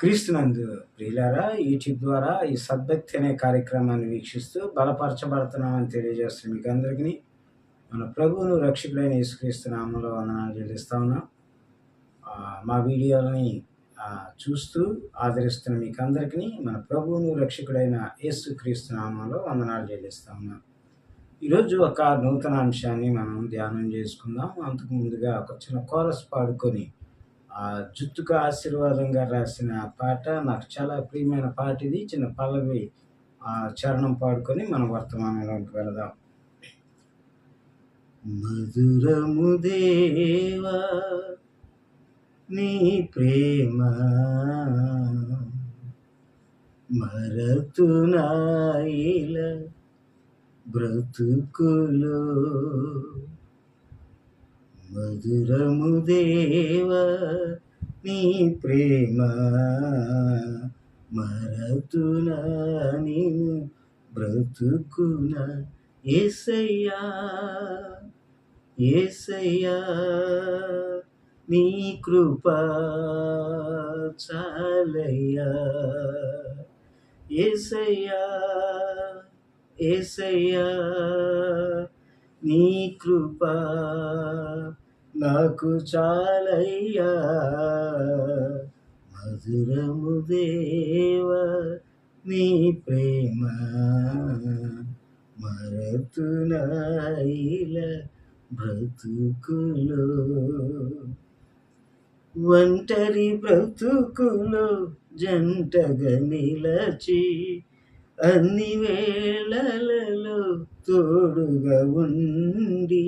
క్రీస్తునందు ప్రియులారా, యూట్యూబ్ ద్వారా ఈ సద్భక్తి అనే కార్యక్రమాన్ని వీక్షిస్తూ బలపరచబడుతున్నామని తెలియజేస్తున్న మీకు అందరికీ మన ప్రభువును రక్షకుడైన యేసుక్రీస్తు నామంలో వందనాలు చెల్లిస్తా ఉన్నాం. మా వీడియోలని చూస్తూ ఆదరిస్తున్న మీకు అందరికీ మన ప్రభువును రక్షకుడైన యేసుక్రీస్తు నామంలో వందనాలు చెల్లిస్తా ఉన్నాం. ఈరోజు ఒక నూతన అంశాన్ని మనం ధ్యానం చేసుకుందాం. అంతకు ముందుగా ఒక చిన్న కోరస్ పాడుకొని జుత్తుకు ఆశీర్వాదంగా రాసిన పాట, నాకు చాలా ప్రియమైన పాట ఇది. చిన్న పల్లవి చరణం పాడుకొని మనం వర్తమానంలోకి వెళదాం. మధురము దేవా నీ ప్రేమ మరతునాయిల బ్రతుకులో, మధురము దేవా నీ ప్రేమ మరతునా నేను బ్రతుకున. యేసయ్యా యేసయ్యా నీ కృపా చాలయ్యా. యేసయ్యా యేసయ్యా నీ కృపా నాకు చాలయ్యా. మధురము దేవా నీ ప్రేమ మరతునాయిల బ్రతుకులో, ఒంటరి బ్రతుకులో జంటగా నిలచి అన్ని వేళలలో తోడుగా ఉండి,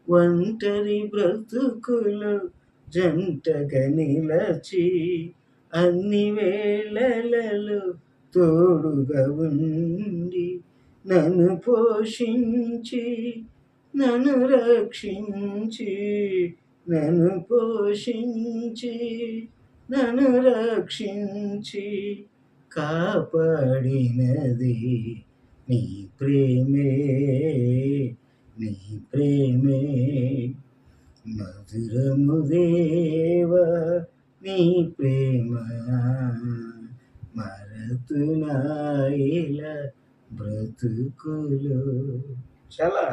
ఒంటరి బ్రతుకులో జంటగా నిలచి అన్ని వేళలలో తోడుగా ఉండి, నన్ను పోషించి నన్ను రక్షించి, నన్ను పోషించి నన్ను రక్షించి కాపాడినది నీ ప్రేమే నీ ప్రేమే. మధురము దేవా నీ ప్రేమ మరతునాయిల బ్రతుకులు. చాలా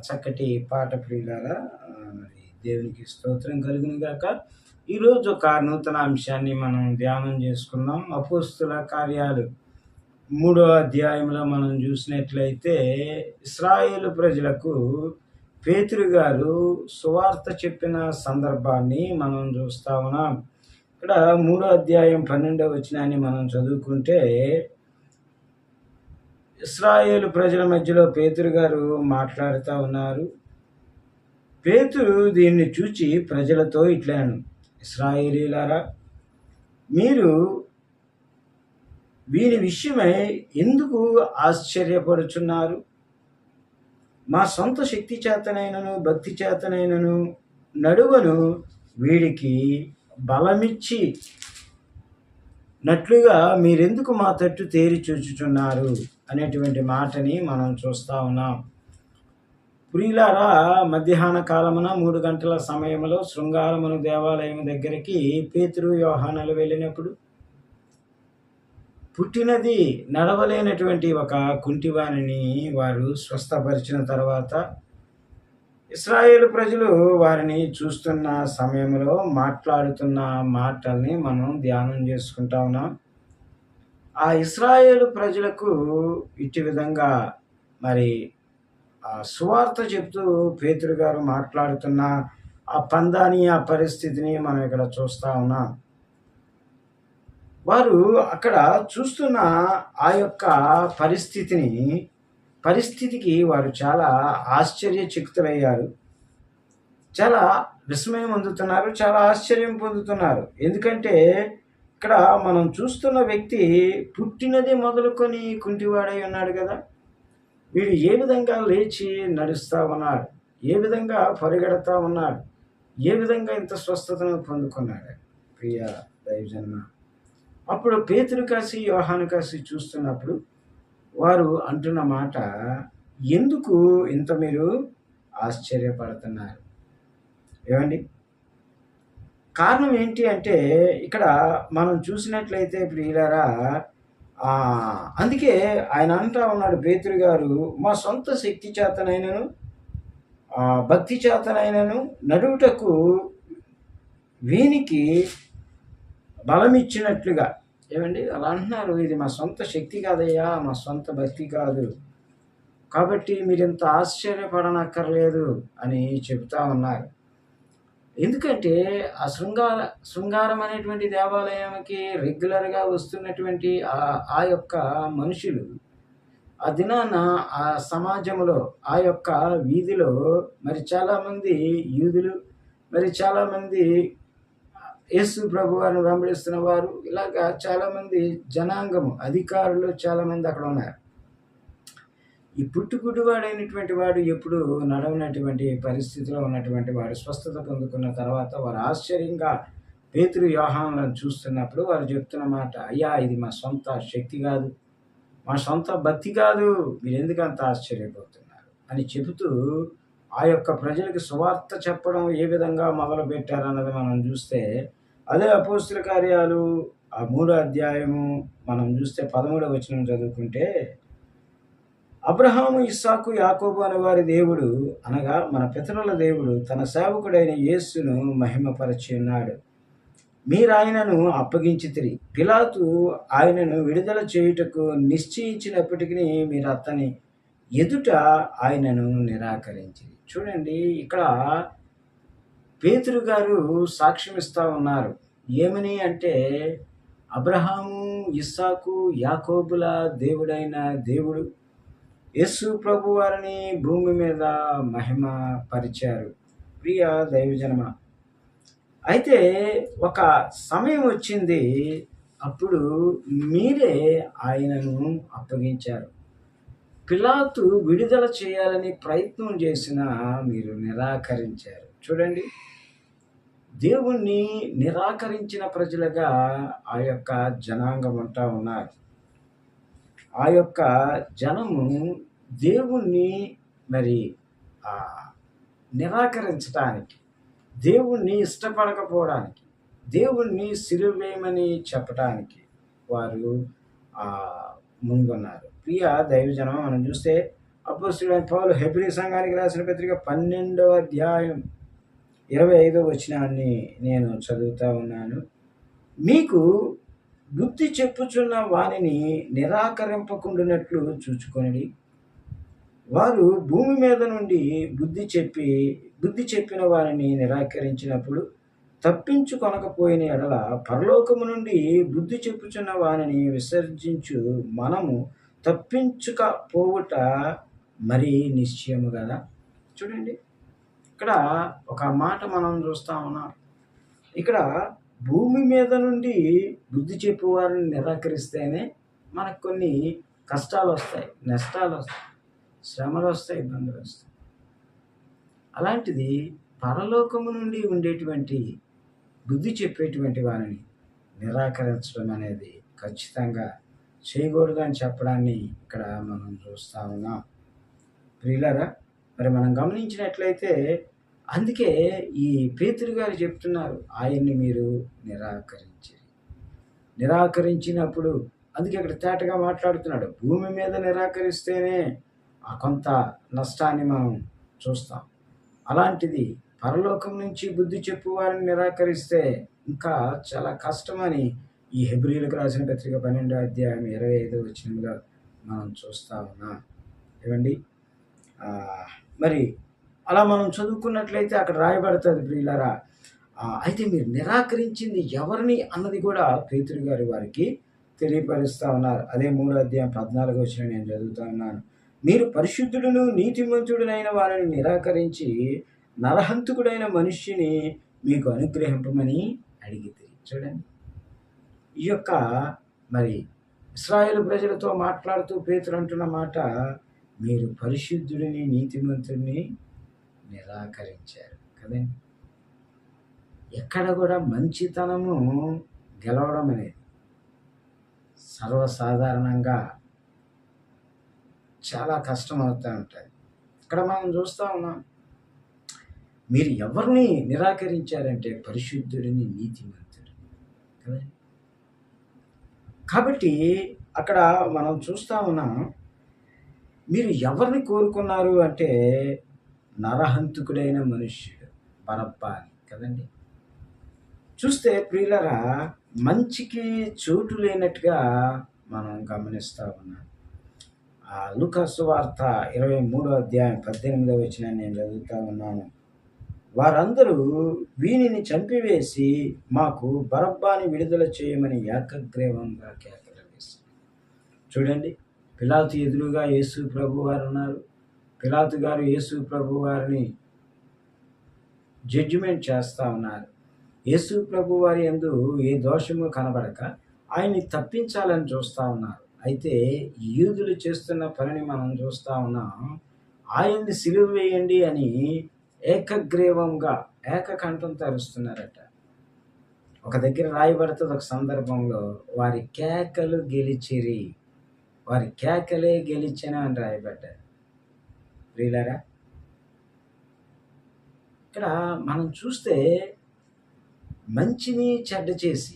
చక్కటి పాట ప్రియులారా. మరి దేవునికి స్తోత్రం కలుగును గాక. ఈరోజు ఒక నూతన అంశాన్ని మనం ధ్యానం చేసుకున్నాం. అపోస్తుల కార్యాలు 3వ అధ్యాయంలో మనం చూసినట్లయితే ఇశ్రాయేలు ప్రజలకు పేతురు గారు సువార్త చెప్పిన సందర్భాన్ని మనం చూస్తా ఉన్నాం. ఇక్కడ 3వ అధ్యాయం 12వ వచనాన్ని మనం చదువుకుంటే, ఇశ్రాయేలు ప్రజల మధ్యలో పేతురు గారు మాట్లాడుతూ ఉన్నారు. పేతురు దీన్ని చూచి ప్రజలతో ఇట్లాను, ఇశ్రాయేలీయులారా, మీరు వీరి విషయమై ఎందుకు ఆశ్చర్యపడుచున్నారు? మా సొంత శక్తి చేతనైనను భక్తి చేతనైనను నడువను వీడికి బలమిచ్చి నట్లుగా మీరెందుకు మా తట్టు తేరి చూచుచున్నారు అనేటువంటి మాటని మనం చూస్తూ ఉన్నాం. ప్రియులారా, మధ్యాహ్న కాలమున 3 గంటల సమయంలో శృంగారమును దేవాలయం దగ్గరికి పేతురు యోహానులు వెళ్ళినప్పుడు పుట్టినది నడవలేనటువంటి ఒక కుంటివాణిని వారు స్వస్థపరిచిన తర్వాత ఇశ్రాయేలు ప్రజలు వారిని చూస్తున్న సమయంలో మాట్లాడుతున్న మాటల్ని మనం ధ్యానం చేసుకుంటా ఉన్నాం. ఆ ఇశ్రాయేలు ప్రజలకు ఇటు విధంగా మరి సువార్త చెప్తూ పేతురు గారు మాట్లాడుతున్న ఆ పందాన్ని, ఆ పరిస్థితిని మనం ఇక్కడ చూస్తూ ఉన్నాం. వారు అక్కడ చూస్తున్న ఆ యొక్క పరిస్థితికి వారు చాలా ఆశ్చర్యచకితులయ్యారు. చాలా విస్మయం పొందుతున్నారు, చాలా ఆశ్చర్యం పొందుతున్నారు. ఎందుకంటే ఇక్కడ మనం చూస్తున్న వ్యక్తి పుట్టినది మొదలుకొని కుంటివాడై ఉన్నాడు కదా. వీడు ఏ విధంగా లేచి నడుస్తూ ఉన్నాడు, ఏ విధంగా పరిగెడతా ఉన్నాడు, ఏ విధంగా ఇంత స్వస్థతను పొందుకున్నాడు. ప్రియ దైవజన, అప్పుడు పేతురు కాసి యోహాను కాసి చూస్తున్నప్పుడు వారు అంటున్న మాట, ఎందుకు ఇంత మీరు ఆశ్చర్యపడుతున్నారు? ఏమండి, కారణం ఏంటి అంటే ఇక్కడ మనం చూసినట్లయితే ప్రియులారా, అందుకే ఆయన అంటా ఉన్నాడు పేతురు గారు, మా సొంత శక్తి చేతనైనను భక్తి చేతనైనను నడువుటకు వీనికి బలమిచ్చినట్లుగా. ఏమండి అలా అంటున్నారు, ఇది మా సొంత శక్తి కాదయ్యా, మా సొంత భక్తి కాదు, కాబట్టి మీరింత ఆశ్చర్యపడనక్కర్లేదు అని చెబుతా ఉన్నారు. ఎందుకంటే ఆ శృంగారం అనేటువంటి దేవాలయానికి రెగ్యులర్గా వస్తున్నటువంటి ఆ యొక్క మనుషులు ఆ దినాన ఆ సమాజంలో ఆ యొక్క వీధిలో మరి చాలామంది యూదులు, మరి చాలామంది యేసు ప్రభు వారిని వెంబడిస్తున్న వారు, ఇలాగా చాలామంది జనాంగము అధికారులు చాలామంది అక్కడ ఉన్నారు. ఈ పుట్టుగుడ్డివాడైనటువంటి వాడు ఎప్పుడు నడవనటువంటి పరిస్థితిలో ఉన్నటువంటి వాడు స్వస్థత పొందుకున్న తర్వాత వారు ఆశ్చర్యంగా పేతురు యోహానులను చూస్తున్నప్పుడు వారు చెప్తున్న మాట, అయ్యా ఇది మా సొంత శక్తి కాదు, మా సొంత భక్తి కాదు, మీరు ఎందుకు అంత ఆశ్చర్యపోతున్నారు అని చెబుతూ ఆ యొక్క ప్రజలకు సువార్త చెప్పడం ఏ విధంగా మొదలు పెట్టారన్నది మనం చూస్తే, అదే అపోస్తుల కార్యాలు 3వ అధ్యాయము మనం చూస్తే 13వ వచనం చదువుకుంటే, అబ్రహాము, ఇస్సాకు, యాకోబు అనే వారి దేవుడు అనగా మన పితరుల దేవుడు తన సేవకుడైన యేసును మహిమపరచి ఉన్నాడు. మీరు ఆయనను అప్పగించితిరి. పిలాతు ఆయనను విడుదల చేయుటకు నిశ్చయించినప్పటికీ మీరు అతని ఎదుట ఆయనను నిరాకరించిరి. చూడండి, ఇక్కడ పేతురు గారు సాక్ష్యం ఇస్తా ఉన్నారు. ఏమని అంటే, అబ్రహాము, ఇస్సాకు, యాకోబుల దేవుడైన దేవుడు యేసు ప్రభు వారిని భూమి మీద మహిమ పరిచారు. ప్రియ దైవజనమ, అయితే ఒక సమయం వచ్చింది, అప్పుడు మీరే ఆయనను అప్పగించారు. పిలాతు విడుదల చేయాలని ప్రయత్నం చేసినా మీరు నిరాకరించారు. చూడండి, దేవుణ్ణి నిరాకరించిన ప్రజలుగా ఆ యొక్క జనాంగం అంటా ఉన్నారు. ఆ యొక్క జనము దేవుణ్ణి మరి నిరాకరించడానికి, దేవుణ్ణి ఇష్టపడకపోవడానికి, దేవుణ్ణి సిలువేయమని చెప్పడానికి వారు ముందున్నారు. ప్రియ దైవజనం, మనం చూస్తే అపోస్తలుడైన పౌలు హెబ్రీ సంఘానికి రాసిన పత్రిక 12వ అధ్యాయం 25వ వచనాన్ని నేను చదువుతా ఉన్నాను. మీకు బుద్ధి చెప్పుచున్న వానిని నిరాకరింపకుండునట్లు చూచుకొనిడి. వారు భూమి మీద నుండి బుద్ధి చెప్పిన వారిని నిరాకరించినప్పుడు తప్పించుకొనకపోయిన ఎడల పరలోకము నుండి బుద్ధి చెప్పుచున్న వారిని విసర్జించు మనము తప్పించుకపోవుట మరి నిశ్చయము కదా. చూడండి, ఇక్కడ ఒక మాట మనం చూస్తా ఉన్నాం. ఇక్కడ భూమి మీద నుండి బుద్ధి చెప్పువారిని నిరాకరిస్తేనే మనకు కొన్ని కష్టాలు వస్తాయి, నష్టాలు వస్తాయి, శ్రమలు వస్తాయి, ఇబ్బందులు వస్తాయి. అలాంటిది పరలోకము నుండి ఉండేటువంటి బుద్ధి చెప్పేటువంటి వారిని నిరాకరించడం అనేది ఖచ్చితంగా చేయకూడదు అని చెప్పడాన్ని ఇక్కడ మనం చూస్తా ఉన్నాం. ప్రియులారా, మరి మనం గమనించినట్లయితే అందుకే ఈ పేతురు గారు చెప్తున్నారు, ఆయన్ని మీరు నిరాకరించినప్పుడు, అందుకే ఇక్కడ తేటగా మాట్లాడుతున్నాడు, భూమి మీద నిరాకరిస్తేనే కొంత నష్టాన్ని మనం చూస్తాం. అలాంటిది పరలోకం నుంచి బుద్ధి చెప్పు వారిని నిరాకరిస్తే ఇంకా చాలా కష్టమని ఈ హెబ్రీలకు రాసిన పత్రిక 12వ అధ్యాయం 25వ వచనంలో మనం చూస్తా ఉన్నాం. ఏమండి, మరి అలా మనం చదువుకున్నట్లయితే అక్కడ రాయబడుతుంది ప్రియులారా. అయితే మీరు నిరాకరించింది ఎవరిని అన్నది కూడా పేతురు గారు వారికి తెలియపరుస్తూ ఉన్నారు. అదే 3వ అధ్యాయం 14వ వచనం నేను చదువుతా ఉన్నాను. మీరు పరిశుద్ధుడును నీతిమంతుడునైన వారిని నిరాకరించి నరహంతకుడైన మనుష్యుని మీకు అనుగ్రహింపమని అడిగితే. చూడండి, ఈ యొక్క మరి ఇశ్రాయేలు ప్రజలతో మాట్లాడుతూ పేతురు అంటున్న మాట, మీరు పరిశుద్ధుడిని నీతిమంతుడిని నిరాకరించారు కదండి. ఎక్కడ కూడా మంచితనము గెలవడం అనేది సర్వసాధారణంగా చాలా కష్టం అవుతూ ఉంటుంది. ఇక్కడ మనం చూస్తూ ఉన్నాం, మీరు ఎవరిని నిరాకరించారంటే పరిశుద్ధుడిని, నీతిమంతుడు కదా. కాబట్టి అక్కడ మనం చూస్తా ఉన్నాం, మీరు ఎవరిని కోరుకున్నారు అంటే నరహంతకుడైన మనుష్యుడు బరబ్బా అని కదండి. చూస్తే ప్రియులరా, మంచికి చోటు లేనట్టుగా మనం గమనిస్తూ ఉన్నాం. లూకా సువార్త 23:18 నేను చదువుతా ఉన్నాను. వారందరూ వీనిని చంపివేసి మాకు బరబ్బాని విడుదల చేయమని ఏకగ్రీవంగా కేకలు వేశారు. చూడండి, పిలాతు ఎదురుగా యేసు ప్రభు వారు ఉన్నారు. పిలాతు గారు యేసు ప్రభు వారిని జడ్జిమెంట్ చేస్తూ ఉన్నారు. యేసు ప్రభు వారి యందు ఏ దోషము కనబడక ఆయన్ని తప్పించాలని చూస్తూ ఉన్నారు. అయితే యూదులు చేస్తున్న పనిని మనం చూస్తూ ఉన్నాం. ఆయన్ని సిలువ వేయండి అని ఏకగ్రీవంగా ఏకకంఠంతో అరుస్తున్నారట. ఒక దగ్గర రాయబడుతుంది, ఒక సందర్భంలో వారి కేకలు గెలిచిరి, వారి కేకలే గెలిచెను అని రాయబడ్డారు. ప్రియులారా, ఇక్కడ మనం చూస్తే మంచిని చెడ్డ చేసి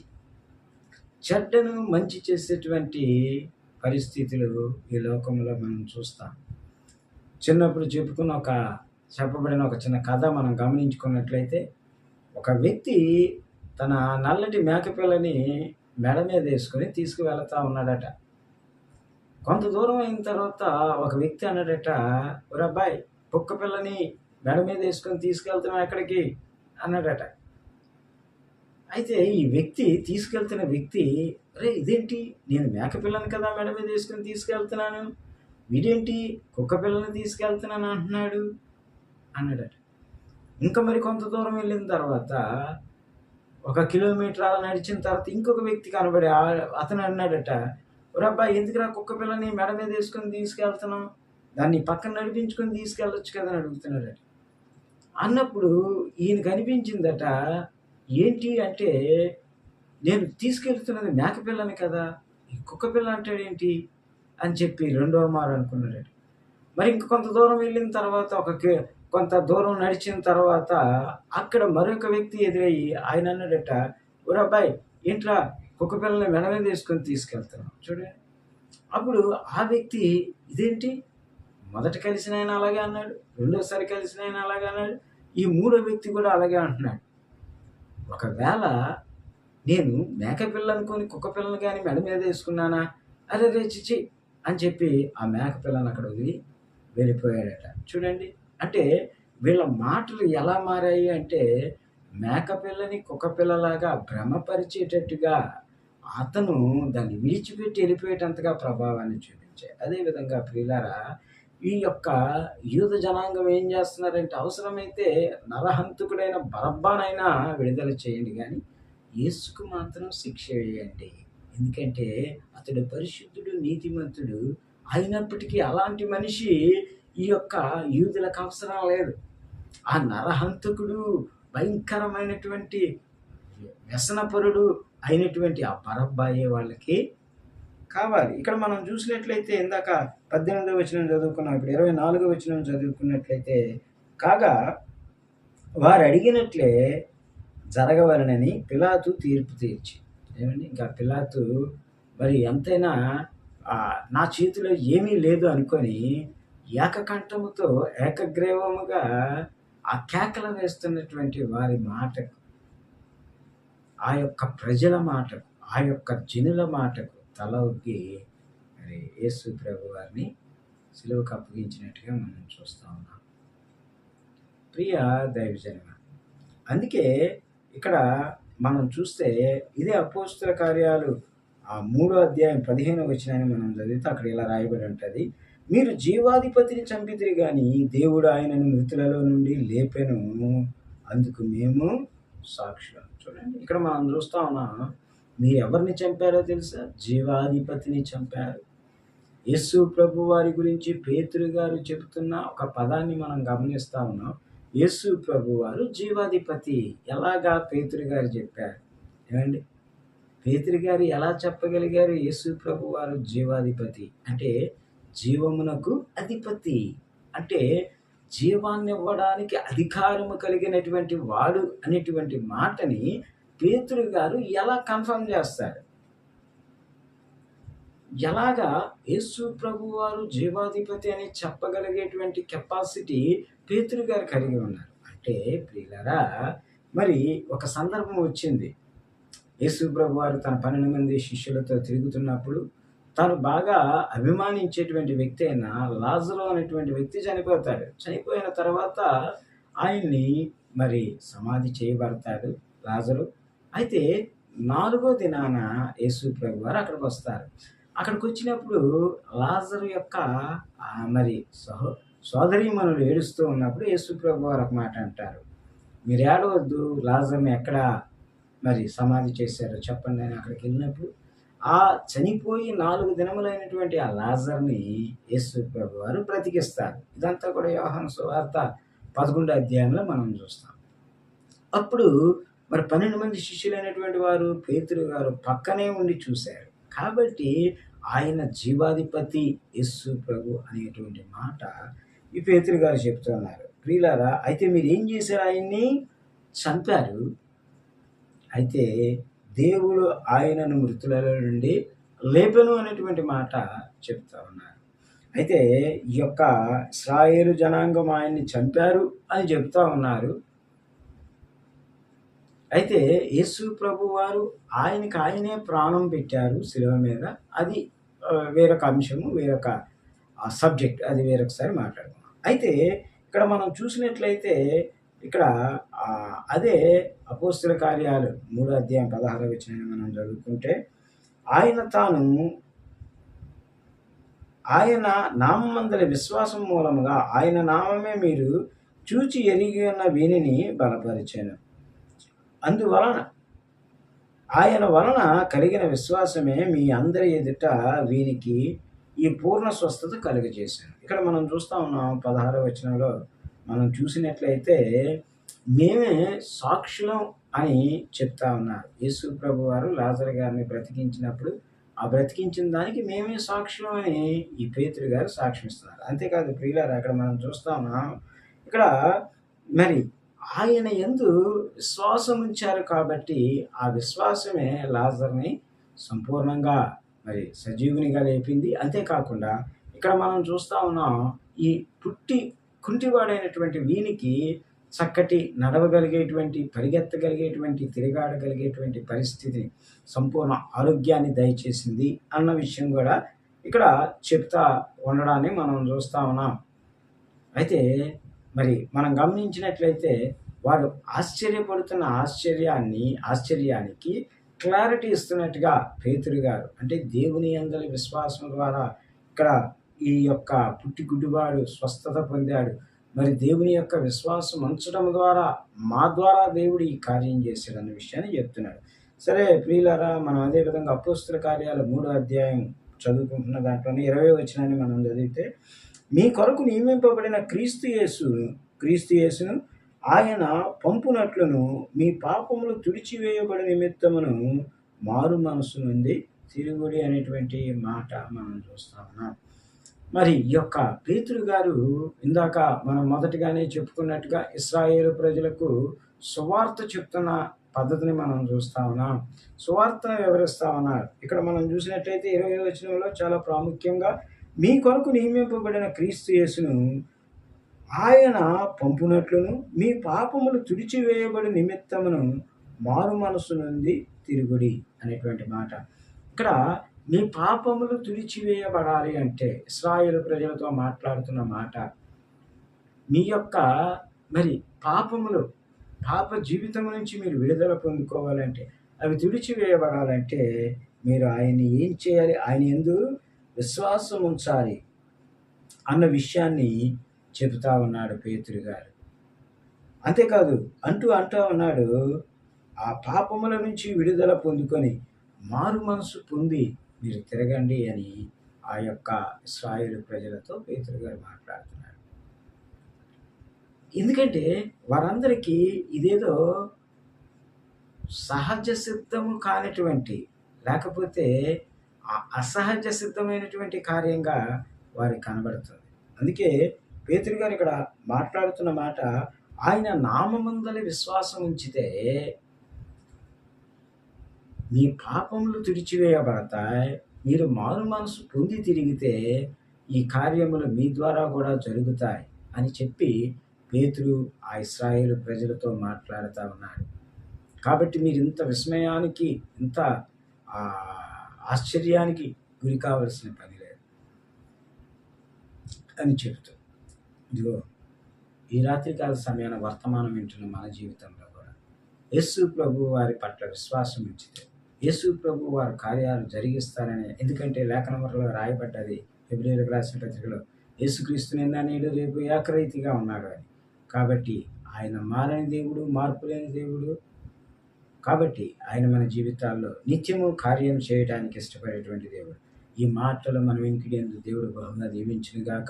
చెడ్డను మంచి చేసేటువంటి పరిస్థితులు ఈ లోకంలో మనం చూస్తాం. చిన్నప్పుడు చెప్పబడిన ఒక చిన్న కథ మనం గమనించుకున్నట్లయితే, ఒక వ్యక్తి తన నల్లటి మేకపిల్లని మెడ మీద వేసుకొని తీసుకువెళతా ఉన్నాడట. కొంత దూరం అయిన తర్వాత ఒక వ్యక్తి అన్నాడట, ఒరే అబ్బాయి, కుక్క పిల్లని మెడ మీద వేసుకొని తీసుకెళ్తున్నాం ఎక్కడికి అన్నాడట. అయితే ఈ వ్యక్తి తీసుకెళ్తున్న వ్యక్తి, అరే ఇదేంటి, నేను మేకపిల్లని కదా మెడ మీద వేసుకొని తీసుకెళ్తున్నాను, వీడేంటి కుక్క పిల్లని తీసుకెళ్తున్నాను అంటున్నాడు అన్నాడట. ఇంకా మరి కొంత దూరం వెళ్ళిన తర్వాత 1 కిలోమీటర్ అలా నడిచిన తర్వాత ఇంకొక వ్యక్తి కనబడి అతను అన్నాడట, ఒరే అబ్బాయి, ఎందుకురా కుక్క పిల్లని మెడ మీద వేసుకొని తీసుకెళ్తున్నాం, దాన్ని పక్కన నడిపించుకొని తీసుకెళ్ళొచ్చు కదా అని అడుగుతున్నాడట. అన్నప్పుడు ఈయనకు అనిపించిందట, ఏంటి అంటే, నేను తీసుకెళ్తున్నది మేకపిల్లని కదా, ఈ కుక్క పిల్ల అంటాడేంటి అని చెప్పి రెండవ మారు అనుకున్నాడట. మరి ఇంక కొంత దూరం వెళ్ళిన తర్వాత కొంత దూరం నడిచిన తర్వాత అక్కడ మరొక వ్యక్తి ఎదురయ్యి ఆయన అన్నాడట, ఒరే అబ్బాయి, ఏంట్రా కుక్క పిల్లని మెడ మీద వేసుకొని తీసుకెళ్తున్నాం చూడండి. అప్పుడు ఆ వ్యక్తి, ఇదేంటి, మొదట కలిసిన ఆయన అలాగే అన్నాడు, రెండోసారి కలిసిన ఆయన అలాగే అన్నాడు, ఈ మూడో వ్యక్తి కూడా అలాగే అంటున్నాడు. ఒకవేళ నేను మేకపిల్ల అనుకొని కుక్క పిల్లని కానీ మెడ మీద వేసుకున్నానా, అరే రే చిచి అని చెప్పి ఆ మేకపిల్లని అక్కడ వదిలి వెళ్ళిపోయాడట. చూడండి, అంటే వీళ్ళ మాటలు ఎలా మారాయి అంటే, మేకపిల్లని కుక్క పిల్లలాగా భ్రమపరిచేటట్టుగా అతను దాన్ని విడిచిపెట్టి వెళ్ళిపోయేటంతగా ప్రభావాన్ని చూపించాయి. అదేవిధంగా ప్రియులారా, ఈ యొక్క యూద జనాంగం ఏం చేస్తున్నారంటే, అవసరమైతే నరహంతకుడైన బరబ్బానైనా విడుదల చేయండి, కానీ యేసుకు మాత్రం శిక్ష వేయండి. ఎందుకంటే అతడు పరిశుద్ధుడు, నీతిమంతుడు అయినప్పటికీ అలాంటి మనిషి ఈ యొక్క యూదులకు అవసరం లేదు. ఆ నరహంతకుడు, భయంకరమైనటువంటి వ్యసనపరుడు అయినటువంటి ఆ బరబ్బాయే వాళ్ళకి కావాలి. ఇక్కడ మనం చూసినట్లయితే ఇందాక 18వ వచనం చదువుకున్నాం, ఇప్పుడు 24వ వచనం చదువుకున్నట్లయితే, కాగా వారు అడిగినట్లే జరగవలనని పిలాతు తీర్పు తీర్చి. ఏమండి, ఇంకా పిలాతు మరి ఎంతైనా నా చేతిలో ఏమీ లేదు అనుకొని ఏకకంఠముతో ఏకగ్రీవముగా ఆ కేకలు వేస్తున్నటువంటి వారి మాటకు, ఆ యొక్క ప్రజల మాటకు, ఆ యొక్క జనుల మాటకు తల ఒగ్గి మరి యేసు ప్రభు వారిని సిలువకు అప్పగించినట్టుగా మనం చూస్తూ ఉన్నాం. ప్రియ దైవజనమ, అందుకే ఇక్కడ మనం చూస్తే ఇదే అపోస్తల కార్యాలు 3వ అధ్యాయం 15వ వచనాన్ని మనం చదివితే అక్కడ ఇలా రాయబడి ఉంటుంది, మీరు జీవాధిపతిని చంపితిరి గాని దేవుడు ఆయనను మృతులలో నుండి లేపెను, అందుకు మేము సాక్షులం. చూడండి, ఇక్కడ మనం చూస్తా ఉన్నాం, మీరు ఎవరిని చంపారో తెలుసా? జీవాధిపతిని చంపారు. యేసు ప్రభు వారి గురించి పేతురు గారు చెబుతున్న ఒక పదాన్ని మనం గమనిస్తా ఉన్నాం. యేసు ప్రభు వారు జీవాధిపతి. ఎలాగా పేతురు గారు చెప్పారు? ఏమండి, పేతురు గారు ఎలా చెప్పగలిగారు యేసు ప్రభు వారు జీవాధిపతి అంటే? జీవమునకు అధిపతి అంటే జీవాన్ని ఇవ్వడానికి అధికారము కలిగినటువంటి వాడు అనేటువంటి మాటని పేతురు గారు ఎలా కన్ఫర్మ్ చేస్తాడు? ఎలాగా యేసు ప్రభు వారు జీవాధిపతి అని చెప్పగలిగేటువంటి కెపాసిటీ పేతురు గారు కలిగి ఉన్నారు అంటే, ప్రియులారా, మరి ఒక సందర్భం వచ్చింది. యేసు ప్రభు వారు తన 12 మంది శిష్యులతో తిరుగుతున్నప్పుడు తాను బాగా అభిమానించేటువంటి వ్యక్తి అయిన లాజరు అనేటువంటి వ్యక్తి చనిపోతాడు. చనిపోయిన తర్వాత ఆయన్ని మరి సమాధి చేయబడతాడు లాజరు. అయితే 4వ దినాన యేసు ప్రభు వారు అక్కడికి వస్తారు. అక్కడికి వచ్చినప్పుడు లాజరు యొక్క మరి సోదరీమణులు ఏడుస్తూ ఉన్నప్పుడు యేసు ప్రభు వారు ఒక మాట అంటారు, మీరు ఏడవద్దు, లాజర్ని ఎక్కడ మరి సమాధి చేశారో చెప్పండి అని అక్కడికి వెళ్ళినప్పుడు ఆ చనిపోయి 4 దినములైనటువంటి ఆ లాజర్ని యేసు ప్రభు వారు బ్రతికిస్తారు. ఇదంతా కూడా యోహాను సువార్త 11వ అధ్యాయంలో మనం చూస్తాం. అప్పుడు మరి 12 మంది శిష్యులైనటువంటి వారు పేతురు గారు పక్కనే ఉండి చూశారు. కాబట్టి ఆయన జీవాధిపతి యేసు ప్రభు అనేటువంటి మాట ఈ పేతురు గారు చెప్తున్నారు. ప్రియులారా, అయితే మీరు ఏం చేశారు? ఆయన్ని చంపారు. అయితే దేవుడు ఆయనను మృతులలో నుండి లేపెను అనేటువంటి మాట చెప్తా ఉన్నారు. అయితే ఈ యొక్క ఇశ్రాయేలు జనాంగం ఆయన్ని చంపారు అని చెప్తా ఉన్నారు. అయితే యేసు ప్రభు వారు ఆయనకి ఆయనే ప్రాణం పెట్టారు శిలువ మీద. అది వేరొక అంశము, వేరొక సబ్జెక్ట్, అది వేరొకసారి మాట్లాడుకున్నాం. అయితే ఇక్కడ మనం చూసినట్లయితే ఇక్కడ అదే అపోస్తల కార్యాలు 3వ అధ్యాయం 16వ వచనాన్ని మనం చదువుకుంటే, ఆయన నామమందలి విశ్వాసం మూలముగా ఆయన నామమే మీరు చూచి ఎరిగి ఉన్న వీనిని బలపరిచాను. అందువలన ఆయన వలన కలిగిన విశ్వాసమే మీ అందరి ఎదుట వీరికి ఈ పూర్ణ స్వస్థత కలుగజేశాను. ఇక్కడ మనం చూస్తా ఉన్నాం 16వ వచనంలో మనం చూసినట్లయితే మేమే సాక్షులం అని చెప్తా ఉన్నారు. యేసు ప్రభు వారు లాజరు గారిని బ్రతికించినప్పుడు ఆ బ్రతికించిన దానికి మేమే సాక్షులం అని ఈ పేతురు గారు సాక్ష్యమిస్తున్నారు. అంతేకాదు ప్రియులారా, అక్కడ మనం చూస్తా ఉన్నాం, ఇక్కడ మరి ఆయన యందు విశ్వాసం ఉంచారు కాబట్టి ఆ విశ్వాసమే లాజర్ని సంపూర్ణంగా మరి సజీవునిగా లేపింది. అంతేకాకుండా ఇక్కడ మనం చూస్తా ఉన్నాం, ఈ పుట్టి కుంటివాడైనటువంటి వీనికి చక్కటి నడవగలిగేటువంటి, పరిగెత్తగలిగేటువంటి, తిరగాడగలిగేటువంటి పరిస్థితిని, సంపూర్ణ ఆరోగ్యాన్ని దయచేసింది అన్న విషయం కూడా ఇక్కడ చెప్తా ఉండడాన్ని మనం చూస్తా ఉన్నాం. అయితే మరి మనం గమనించినట్లయితే వారు ఆశ్చర్యపడుతున్న ఆశ్చర్యానికి క్లారిటీ ఇస్తున్నట్టుగా పేతురు గారు, అంటే దేవుని యందలి విశ్వాసం ద్వారా ఇక్కడ ఈ యొక్క పుట్టి గుడ్డివాడు స్వస్థత పొందాడు. మరి దేవుని యొక్క విశ్వాసం ఉంచడం ద్వారా మా ద్వారా దేవుడు ఈ కార్యం చేశాడు అన్న విషయాన్ని చెప్తున్నాడు. సరే ప్రియులారా, మనం అదేవిధంగా అపోస్తల కార్యాలు 3వ అధ్యాయం చదువుకుంటున్న దాంట్లోనే 20వ వచనాన్ని మనం చదివితే, మీ కొరకు నియమింపబడిన క్రీస్తు యేసును ఆయన పంపునట్లును మీ పాపములు తుడిచివేయబడి నిమిత్తమును మారు మనసు నుండి తిరుగుడి అనేటువంటి మాట మనం చూస్తా ఉన్నాం. మరి ఈ యొక్క పేతురు గారు ఇందాక మనం మొదటిగానే చెప్పుకున్నట్టుగా ఇశ్రాయేలు ప్రజలకు సువార్త చెప్తున్న పద్ధతిని మనం చూస్తా ఉన్నాం. సువార్త వివరిస్తా ఉన్నారు. ఇక్కడ మనం చూసినట్లయితే 20వ వచనంలో చాలా ప్రాముఖ్యంగా మీ కొరకు నియమింపబడిన క్రీస్తు యేసును ఆయన పంపునట్లును మీ పాపములు తుడిచివేయబడి నిమిత్తమును మారు మనసు నుండి తిరుగుడి అనేటువంటి మాట. ఇక్కడ మీ పాపములు తుడిచివేయబడాలి అంటే ఇశ్రాయేలు ప్రజలతో మాట్లాడుతున్న మాట. మీ యొక్క మరి పాప జీవితం నుంచి మీరు విడుదల పొందుకోవాలంటే, అవి తుడిచివేయబడాలంటే మీరు ఆయన్ని ఏం చేయాలి? ఆయన యందు విశ్వాసం ఉంచాలి అన్న విషయాన్ని చెబుతా ఉన్నాడు పేతురు గారు. అంతేకాదు అంటూ ఉన్నాడు, ఆ పాపముల నుంచి విడుదల పొందుకొని మారు మనసు పొంది మీరు తిరగండి అని ఆ యొక్క ఇశ్రాయేలు ప్రజలతో పేతురు గారు మాట్లాడుతున్నాడు. ఎందుకంటే వారందరికీ ఇదేదో సహజ సిద్ధము కానిటువంటి, లేకపోతే అసహజ సిద్ధమైనటువంటి కార్యంగా వారికి కనబడుతుంది. అందుకే పేతురు గారు ఇక్కడ మాట్లాడుతున్న మాట, ఆయన నామమందలి విశ్వాసం ఉంచితే మీ పాపములు తుడిచివేయబడతాయి. మీరు మారు మనసు పొంది తిరిగితే ఈ కార్యములు మీ ద్వారా కూడా జరుగుతాయి అని చెప్పి పేతురు ఆ ఇశ్రాయేలు ప్రజలతో మాట్లాడుతూ ఉన్నాడు. కాబట్టి మీరు ఇంత విస్మయానికి, ఇంత ఆశ్చర్యానికి గురి కావలసిన పని లేదు అని చెబుతూ, ఇదిగో ఈ రాత్రికాల సమయాన వర్తమానం వింటున్న మన జీవితంలో కూడా యేసు ప్రభు వారి పట్ల విశ్వాసం ఉంచితే యేసు ప్రభు వారి కార్యాలు జరిగిస్తారని, ఎందుకంటే లేఖనములో రాయబడ్డది హెబ్రీయులకు రాసిన పత్రికలో, యేసుక్రీస్తు నిన్న నేడు రేపు ఏకరీతిగా ఉన్నాడు అని. కాబట్టి ఆయన మారని దేవుడు, మార్పు లేని దేవుడు. కాబట్టి ఆయన మన జీవితాల్లో నిత్యము కార్యం చేయడానికి ఇష్టపడేటువంటి దేవుడు. ఈ మాటలు మనం వినికిడి యందు దేవుడు బహుగా దీవించును గాక.